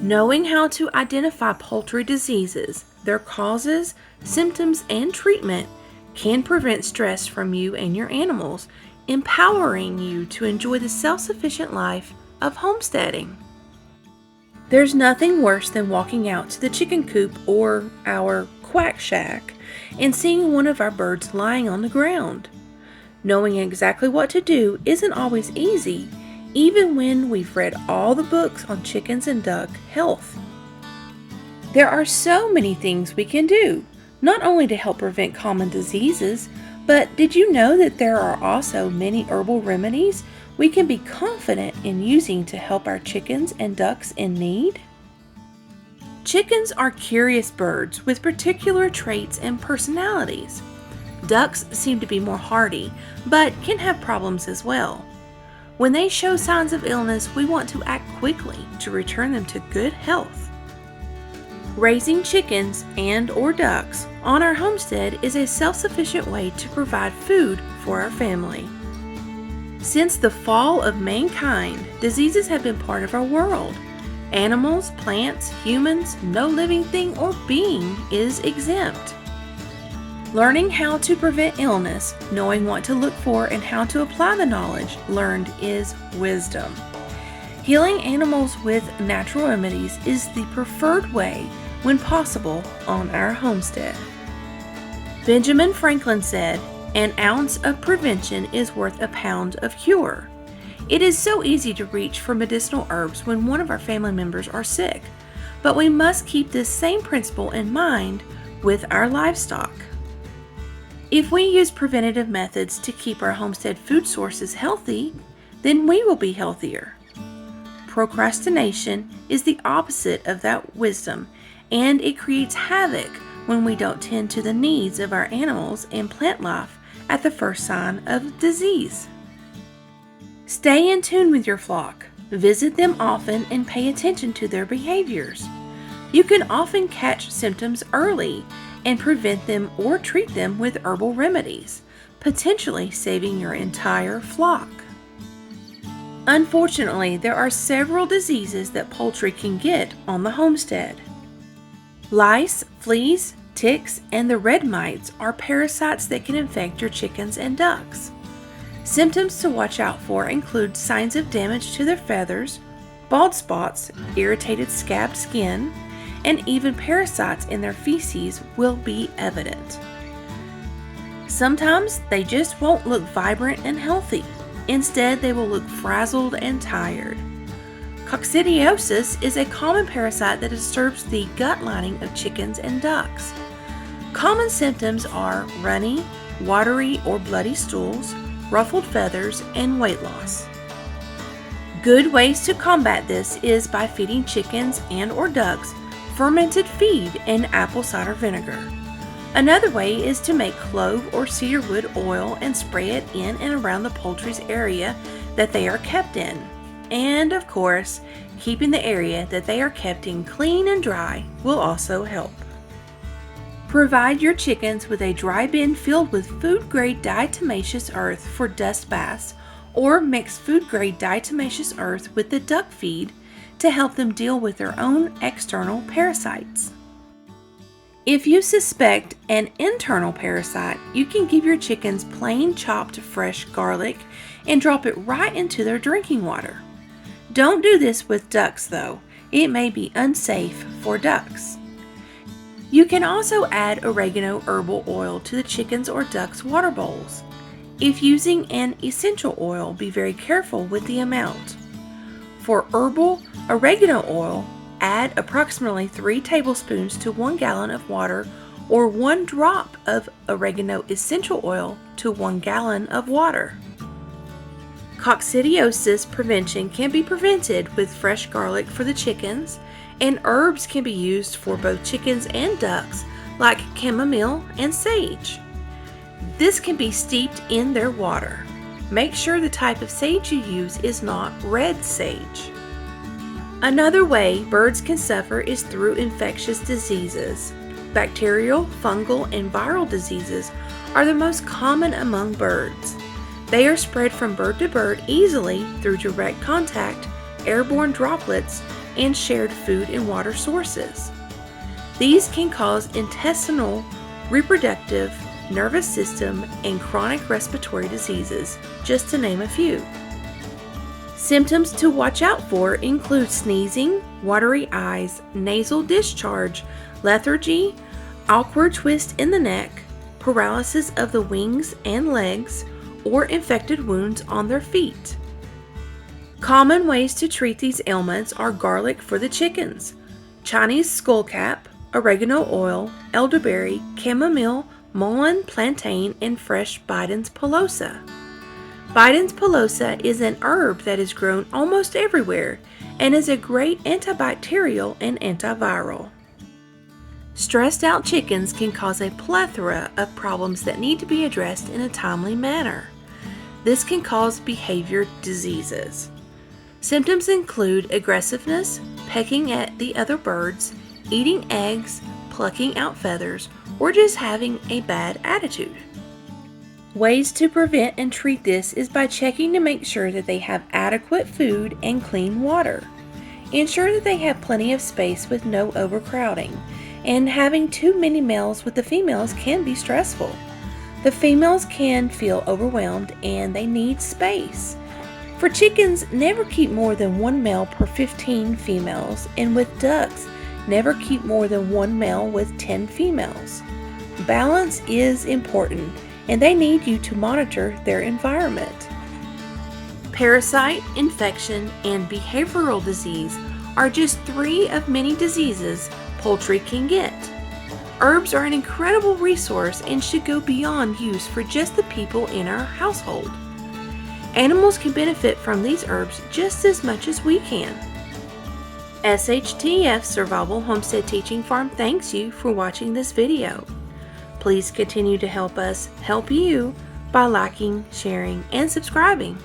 Knowing how to identify poultry diseases, their causes, symptoms, and treatment can prevent stress from you and your animals, empowering you to enjoy the self-sufficient life of homesteading. There's nothing worse than walking out to the chicken coop or our quack shack and seeing one of our birds lying on the ground. Knowing exactly what to do isn't always easy, even when we've read all the books on chickens and duck health. There are so many things we can do, not only to help prevent common diseases, but did you know that there are also many herbal remedies we can be confident in using to help our chickens and ducks in need? Chickens are curious birds with particular traits and personalities. Ducks seem to be more hardy, but can have problems as well. When they show signs of illness, we want to act quickly to return them to good health. Raising chickens and/or ducks on our homestead is a self-sufficient way to provide food for our family. Since the fall of mankind, diseases have been part of our world. Animals, plants, humans, no living thing or being is exempt. Learning how to prevent illness, knowing what to look for, and how to apply the knowledge learned is wisdom. Healing animals with natural remedies is the preferred way when possible on our homestead. Benjamin Franklin said, "An ounce of prevention is worth a pound of cure." It is so easy to reach for medicinal herbs when one of our family members are sick, but we must keep this same principle in mind with our livestock. If we use preventative methods to keep our homestead food sources healthy, then we will be healthier. Procrastination is the opposite of that wisdom, and it creates havoc when we don't tend to the needs of our animals and plant life at the first sign of disease. Stay in tune with your flock. Visit them often and pay attention to their behaviors. You can often catch symptoms early and prevent them or treat them with herbal remedies, potentially saving your entire flock. Unfortunately, there are several diseases that poultry can get on the homestead. Lice, fleas, ticks, and the red mites are parasites that can infect your chickens and ducks. Symptoms to watch out for include signs of damage to their feathers, bald spots, irritated scabbed skin, and even parasites in their feces will be evident. Sometimes they just won't look vibrant and healthy. Instead, they will look frazzled and tired. Coccidiosis is a common parasite that disturbs the gut lining of chickens and ducks. Common symptoms are runny, watery or bloody stools, ruffled feathers, and weight loss. Good ways to combat this is by feeding chickens and/or ducks fermented feed and apple cider vinegar. Another way is to make clove or cedarwood oil and spray it in and around the poultry's area that they are kept in. And of course, keeping the area that they are kept in clean and dry will also help. Provide your chickens with a dry bin filled with food-grade diatomaceous earth for dust baths, or mix food-grade diatomaceous earth with the duck feed to help them deal with their own external parasites. If you suspect an internal parasite, you can give your chickens plain chopped fresh garlic and drop it right into their drinking water. Don't do this with ducks though. It may be unsafe for ducks. You can also add oregano herbal oil to the chickens or ducks' water bowls. If using an essential oil, be very careful with the amount. For herbal oregano oil, add approximately 3 tablespoons to 1 gallon of water, or 1 drop of oregano essential oil to 1 gallon of water. Coccidiosis prevention can be prevented with fresh garlic for the chickens, and herbs can be used for both chickens and ducks, like chamomile and sage. This can be steeped in their water. Make sure the type of sage you use is not red sage. Another way birds can suffer is through infectious diseases. Bacterial, fungal, and viral diseases are the most common among birds. They are spread from bird to bird easily through direct contact, airborne droplets, and shared food and water sources. These can cause intestinal, reproductive, nervous system, and chronic respiratory diseases, just to name a few. Symptoms to watch out for include sneezing, watery eyes, nasal discharge, lethargy, awkward twist in the neck, paralysis of the wings and legs, or infected wounds on their feet. Common ways to treat these ailments are garlic for the chickens, Chinese skullcap, oregano oil, elderberry, chamomile, mullein, plantain, and fresh Biden's pilosa. Biden's pilosa is an herb that is grown almost everywhere and is a great antibacterial and antiviral. Stressed out chickens can cause a plethora of problems that need to be addressed in a timely manner. This can cause behavior diseases. Symptoms include aggressiveness, pecking at the other birds, eating eggs, plucking out feathers, or just having a bad attitude. Ways to prevent and treat this is by checking to make sure that they have adequate food and clean water. Ensure that they have plenty of space with no overcrowding, and having too many males with the females can be stressful. The females can feel overwhelmed and they need space. For chickens, never keep more than 1 male per 15 females, and with ducks, never keep more than 1 male with 10 females. Balance is important, and they need you to monitor their environment. Parasite, infection, and behavioral disease are just 3 of many diseases poultry can get. Herbs are an incredible resource and should go beyond use for just the people in our household. Animals can benefit from these herbs just as much as we can. SHTF Survival Homestead Teaching Farm thanks you for watching this video. Please continue to help us help you by liking, sharing, and subscribing.